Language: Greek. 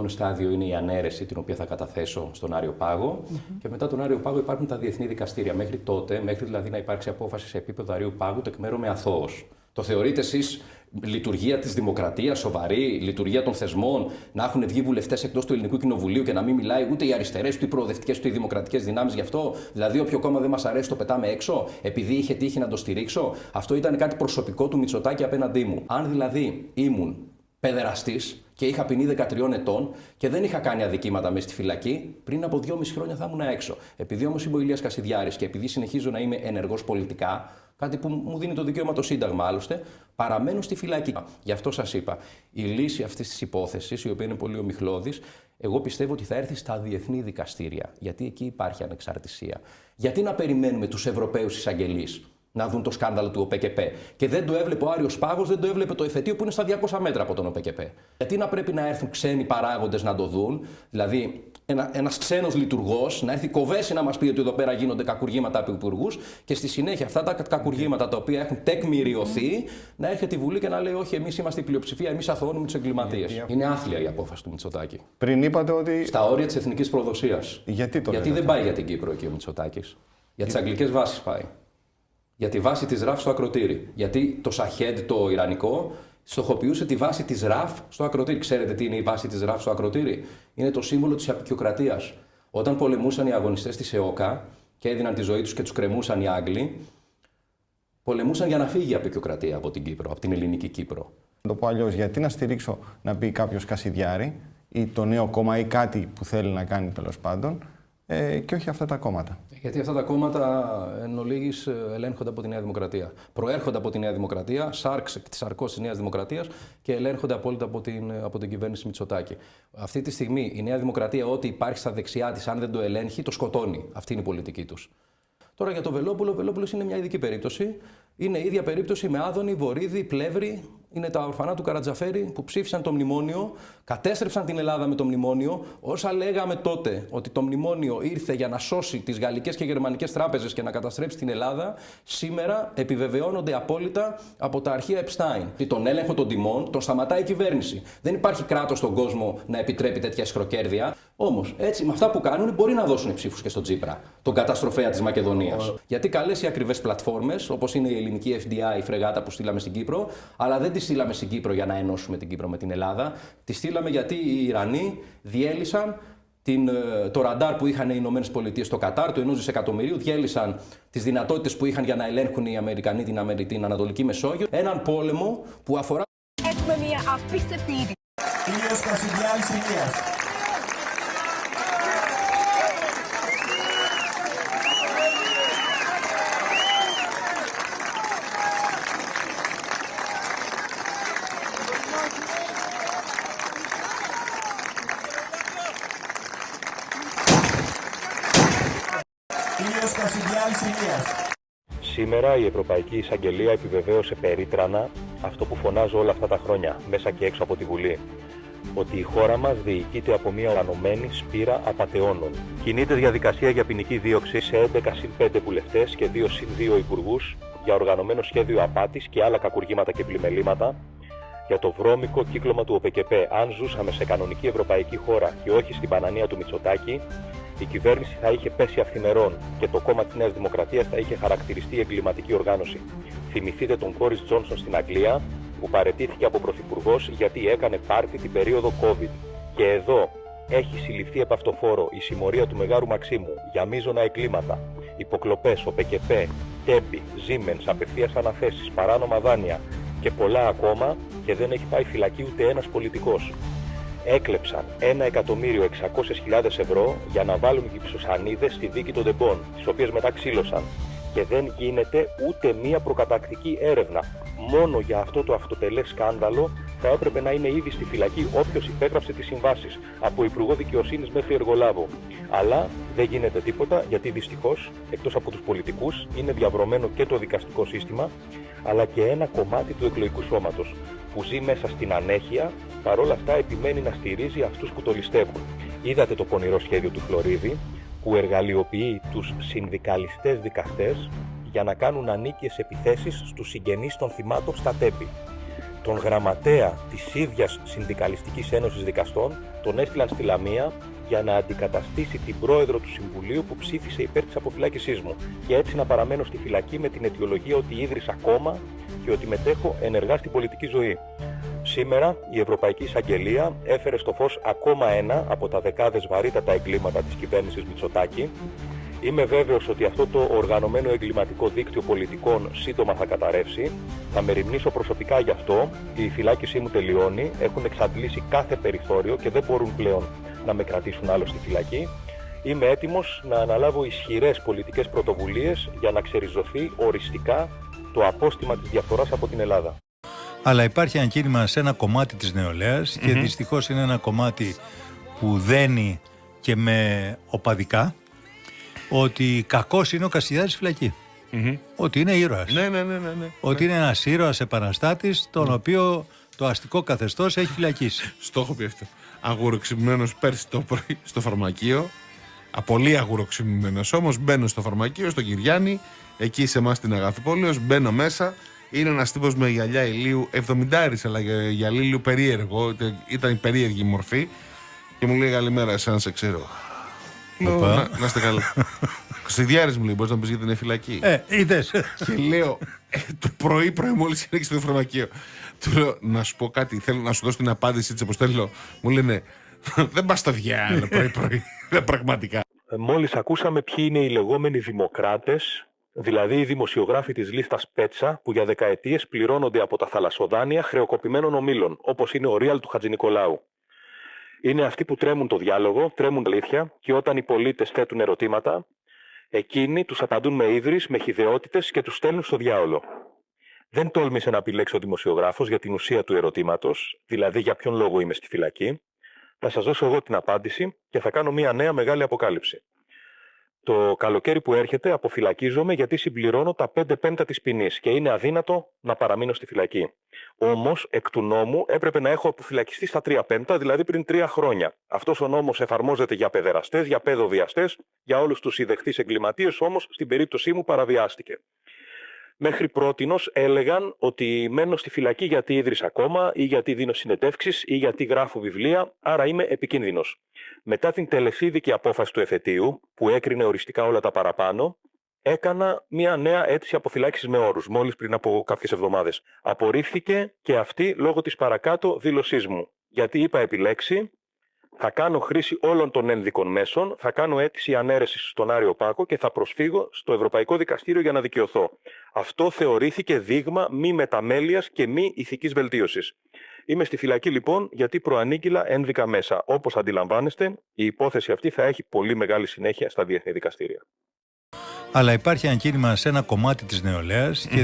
επόμενο στάδιο είναι η ανέρεση, την οποία θα καταθέσω στον Άριο Πάγο. Και μετά τον Άριο Πάγο υπάρχουν τα διεθνή δικαστήρια. Μέχρι τότε, μέχρι δηλαδή να υπάρξει απόφαση σε επίπεδο Αρίου Πάγου, το εκμέρομαι αθώος. Το θεωρείτε εσείς λειτουργία της δημοκρατίας, σοβαρή, λειτουργία των θεσμών, να έχουν βγει βουλευτές εκτός του Ελληνικού Κοινοβουλίου και να μην μιλάει ούτε οι αριστερές, ούτε οι προοδευτικές, ούτε οι δημοκρατικές δυνάμεις γι' αυτό? Δηλαδή, όποιο κόμμα δεν μας αρέσει το πετάμε έξω, επειδή είχε τύχει να το στηρίξω? Αυτό ήταν κάτι προσωπικό του Μητσοτάκη απέναντί μου. Αν δηλαδή ήμουν παιδεραστής και είχα ποινή 13 ετών και δεν είχα κάνει αδικήματα μέσα στη φυλακή, πριν από 2,5 χρόνια θα ήμουν έξω. Επειδή όμως είμαι ο Ηλίας Κασιδιάρης και επειδή συνεχίζω να είμαι ενεργός πολιτικά, κάτι που μου δίνει το δικαίωμα το Σύνταγμα άλλωστε, παραμένω στη φυλακή. Γι' αυτό σας είπα, η λύση αυτής της υπόθεσης, η οποία είναι πολύ ομιχλώδης, εγώ πιστεύω ότι θα έρθει στα διεθνή δικαστήρια. Γιατί εκεί υπάρχει ανεξαρτησία. Γιατί να περιμένουμε τους Ευρωπαίους εισαγγελείς να δουν το σκάνδαλο του ΟΠΕΚΕΠΕ? Και δεν το έβλεπε ο Άριος Πάγος, δεν το έβλεπε το εφετείο που είναι στα 200 μέτρα από τον ΟΠΕΚΕΠΕ. Γιατί να πρέπει να έρθουν ξένοι παράγοντες να το δουν, δηλαδή ένας ξένος λειτουργός να έρθει κοβέσει να μας πει ότι εδώ πέρα γίνονται κακουργήματα από υπουργούς και στη συνέχεια αυτά τα κακουργήματα τα οποία έχουν τεκμηριωθεί να έρχεται η Βουλή και να λέει: όχι, εμείς είμαστε η πλειοψηφία, εμείς αθωώνουμε τους εγκληματίες. Είναι άθλια η απόφαση του Μητσοτάκη. Πριν είπατε ότι. Στα όρια της εθνικής προδοσίας. Γιατί δεν πάει για την Κύπρο εκεί ο Μητσοτάκης. Για τις αγγλικές βάσεις πάει. Για τη βάση της ΡΑΦ στο ακροτήρι. Γιατί το Σαχέντ, το Ιρανικό, στοχοποιούσε τη βάση της ΡΑΦ στο ακροτήρι. Ξέρετε τι είναι η βάση της ΡΑΦ στο ακροτήρι? Είναι το σύμβολο της απεικιοκρατίας. Όταν πολεμούσαν οι αγωνιστές της ΕΟΚΑ και έδιναν τη ζωή τους και τους κρεμούσαν οι Άγγλοι, πολεμούσαν για να φύγει η απεικιοκρατία από την Κύπρο, από την ελληνική Κύπρο. Να το πω αλλιώς, γιατί να στηρίξω να πει κάποιος Κασιδιάρη ή το νέο κόμμα ή κάτι που θέλει να κάνει τέλος πάντων, και όχι αυτά τα κόμματα? Γιατί αυτά τα κόμματα εν ολίγης ελέγχονται από τη Νέα Δημοκρατία. Προέρχονται από τη Νέα Δημοκρατία, τη σαρκός της Νέας Δημοκρατίας και ελέγχονται απόλυτα από την κυβέρνηση Μητσοτάκη. Αυτή τη στιγμή η Νέα Δημοκρατία, ό,τι υπάρχει στα δεξιά της, αν δεν το ελέγχει, το σκοτώνει. Αυτή είναι η πολιτική τους. Τώρα για το Βελόπουλο, ο Βελόπουλος είναι μια ειδική περίπτωση. Είναι η ίδια περίπτωση με Άδωνη, Βορίδη, Πλεύρη. Είναι τα ορφανά του Καρατζαφέρη που ψήφισαν το μνημόνιο, κατέστρεψαν την Ελλάδα με το μνημόνιο. Όσα λέγαμε τότε ότι το μνημόνιο ήρθε για να σώσει τις γαλλικές και γερμανικές τράπεζες και να καταστρέψει την Ελλάδα, σήμερα επιβεβαιώνονται απόλυτα από τα αρχεία Επστάιν. Τον έλεγχο των τιμών τον σταματάει η κυβέρνηση. Δεν υπάρχει κράτος στον κόσμο να επιτρέπει τέτοια σχροκέρδεια. Όμως, έτσι, με αυτά που κάνουν, μπορεί να δώσουν ψήφους και στον Τσίπρα, τον καταστροφέα της Μακεδονίας. Γιατί καλές οι ακριβές πλατφόρμες, όπως είναι η ελληνική FDI, η φρεγάτα που στείλαμε στην Κύπρο, αλλά δεν τη στείλαμε στην Κύπρο για να ενώσουμε την Κύπρο με την Ελλάδα. Τη στείλαμε γιατί οι Ιρανοί διέλυσαν το ραντάρ που είχαν οι Ηνωμένες Πολιτείες στο Κατάρ, του 1 δισεκατομμυρίου, διέλυσαν τις δυνατότητες που είχαν για να ελέγχουν οι Αμερικανοί την Ανατολική Μεσόγειο. Έναν πόλεμο που αφορά. Έχουμε μια απίστευτη είδηση. Ηλίας Κασιδιάρης, Ηλίας. Ηλίας Κασιδιάρης, Ηλίας. Σήμερα η Ευρωπαϊκή Εισαγγελία επιβεβαίωσε περίτρανα αυτό που φωνάζω όλα αυτά τα χρόνια, μέσα και έξω από τη Βουλή. Ότι η χώρα μας διοικείται από μια οργανωμένη σπήρα απατεώνων. Κινείται διαδικασία για ποινική δίωξη σε 11+5 βουλευτές και 2+2 υπουργούς για οργανωμένο σχέδιο απάτης και άλλα κακουργήματα και πλημελήματα, για το βρώμικο κύκλωμα του ΟΠΕΚΕΠΕ. Αν ζούσαμε σε κανονική ευρωπαϊκή χώρα και όχι στην Πανανία του Μητσοτάκη, η κυβέρνηση θα είχε πέσει αυθημερών και το κόμμα της Νέας Δημοκρατίας θα είχε χαρακτηριστεί εγκληματική οργάνωση. Θυμηθείτε τον Μπόρις Τζόνσον στην Αγγλία, που παραιτήθηκε από πρωθυπουργός γιατί έκανε πάρτι την περίοδο COVID. Και εδώ έχει συλληφθεί επ' αυτοφόρο η συμμορία του Μεγάρου Μαξίμου για μείζωνα εγκλήματα, υποκλοπές, ΟΠΕΚΕΠΕ, Τέμπη, Siemens, απευθείας αναθέσεις, παράνομα δάνεια και πολλά ακόμα, και δεν έχει πάει φυλακή ούτε ένας πολιτικός. Έκλεψαν 1.600.000 ευρώ για να βάλουν γυψοσανίδες στη δίκη των τεμπών, τις οποίες μετά ξύλωσαν. Και δεν γίνεται ούτε μία προκατακτική έρευνα. Μόνο για αυτό το αυτοτελές σκάνδαλο θα έπρεπε να είναι ήδη στη φυλακή όποιος υπέγραψε τις συμβάσεις, από Υπουργό Δικαιοσύνης μέχρι εργολάβο. Αλλά δεν γίνεται τίποτα, γιατί δυστυχώς, εκτός από τους πολιτικούς, είναι διαβρωμένο και το δικαστικό σύστημα, αλλά και ένα κομμάτι του εκλογικού σώματος, που ζει μέσα στην ανέχεια, παρόλα αυτά επιμένει να στηρίζει αυτούς που το ληστεύουν. Είδατε το πονηρό σχέδιο του Φλωρίδη, που εργαλειοποιεί τους συνδικαλιστές δικαστές για να κάνουν ανίκειες επιθέσεις στους συγγενείς των θυμάτων στα Τέμπη. τον γραμματέα της ίδιας Συνδικαλιστικής Ένωσης Δικαστών τον έστειλαν στη Λαμία για να αντικαταστήσει την πρόεδρο του Συμβουλίου που ψήφισε υπέρ της αποφυλάκησής μου και έτσι να παραμένω στη φυλακή με την αιτιολογία ότι ίδρυσα κόμμα και ότι μετέχω ενεργά στην πολιτική ζωή. Σήμερα η Ευρωπαϊκή Εισαγγελία έφερε στο φως ακόμα ένα από τα δεκάδες βαρύτατα εγκλήματα της κυβέρνησης Μητσοτάκη. Είμαι βέβαιος ότι αυτό το οργανωμένο εγκληματικό δίκτυο πολιτικών σύντομα θα καταρρεύσει. Θα μεριμνήσω προσωπικά γι' αυτό. Η φυλάκησή μου τελειώνει. Έχουν εξαντλήσει κάθε περιθώριο και δεν μπορούν πλέον να με κρατήσουν άλλο στη φυλακή. Είμαι έτοιμος να αναλάβω ισχυρές πολιτικές πρωτοβουλίες για να ξεριζωθεί οριστικά το απόστημα της διαφθοράς από την Ελλάδα. Αλλά υπάρχει ένα κίνημα σε ένα κομμάτι της νεολαίας και δυστυχώς είναι ένα κομμάτι που δένει και με οπαδικά ότι κακός είναι ο Κασιδιάρης στη φυλακή. Ότι είναι ήρωας. Ναι. Ότι είναι ένας ήρωας επαναστάτης τον οποίο το αστικό καθεστώς έχει φυλακίσει. Στο έχω πει αυτό. Αγουροξυμμένος πέρσι το πρωί στο φαρμακείο. Πολύ αγουροξυμμένος όμως. Μπαίνω στο φαρμακείο, στο Κυριάννη, εκεί σε εμάς στην Αγαθοπόλεως. Μπαίνω μέσα. Είναι ένας τύπος με γυαλιά ηλίου, 70 αλλά γυαλί ηλίου περίεργο. Ήταν η περίεργη μορφή. Και μου λέει καλημέρα, εσένα σε ξέρω. Να είστε καλά. Κασιδιάρης μου λέει, μπορείς να πεις γιατί είναι φυλακή. Είδες. Και λέω, το πρωί μόλις έρχεσαι στο φαρμακείο. Του λέω, να σου πω κάτι, θέλω να σου δώσω την απάντηση της όπως θέλω. Μου λένε, δεν πας στα διάλογο πρωί. Πραγματικά. Μόλις ακούσαμε ποιοι είναι οι λεγόμενοι δημοκράτες, δηλαδή οι δημοσιογράφοι της λίστας Πέτσα, που για δεκαετίες πληρώνονται από τα θαλασσοδάνεια χρεοκοπημένων ομίλων, όπως είναι ο Ρίαλ του Χατζηνικολάου. Είναι αυτοί που τρέμουν το διάλογο, τρέμουν αλήθεια και όταν οι πολίτες θέτουν ερωτήματα, εκείνοι τους απαντούν με ύδρις, με χυδαιότητες και τους στέλνουν στο διάολο. Δεν τόλμησε να επιλέξει ο δημοσιογράφος για την ουσία του ερωτήματος, δηλαδή για ποιον λόγο είμαι στη φυλακή. Θα σας δώσω εγώ την απάντηση και θα κάνω μια νέα μεγάλη αποκάλυψη. Το καλοκαίρι που έρχεται αποφυλακίζομαι γιατί συμπληρώνω τα 5/5 της ποινής και είναι αδύνατο να παραμείνω στη φυλακή. Όμως, εκ του νόμου έπρεπε να έχω αποφυλακιστεί στα 3/5, δηλαδή πριν 3 χρόνια. Αυτός ο νόμος εφαρμόζεται για παιδεραστές, για παιδοβιαστές, για όλους τους ιδεχθείς εγκληματίες, όμως στην περίπτωσή μου παραβιάστηκε. Μέχρι πρότινος έλεγαν ότι μένω στη φυλακή γιατί ίδρυσα κόμμα ή γιατί δίνω συνεντεύξεις ή γιατί γράφω βιβλία, άρα είμαι επικίνδυνος. Μετά την τελεσίδικη απόφαση του εφετείου, που έκρινε οριστικά όλα τα παραπάνω, έκανα μια νέα αίτηση αποφυλάκησης με όρους, μόλις πριν από κάποιες εβδομάδες. Απορρίφθηκε και αυτή λόγω της παρακάτω δήλωσής μου. Γιατί είπα επιλέξει, θα κάνω χρήση όλων των ένδικων μέσων, θα κάνω αίτηση ανέρεσης στον Άριο Πάγο και θα προσφύγω στο Ευρωπαϊκό Δικαστήριο για να δικαιωθώ. Αυτό θεωρήθηκε δείγμα μη μεταμέλειας και μη ηθικής βελτίωσης. Είμαι στη φυλακή λοιπόν γιατί προανήγγειλα ένδικα μέσα. Όπως αντιλαμβάνεστε, η υπόθεση αυτή θα έχει πολύ μεγάλη συνέχεια στα διεθνή δικαστήρια. Αλλά υπάρχει ένα κίνημα σε ένα κομμάτι της νεολαίας και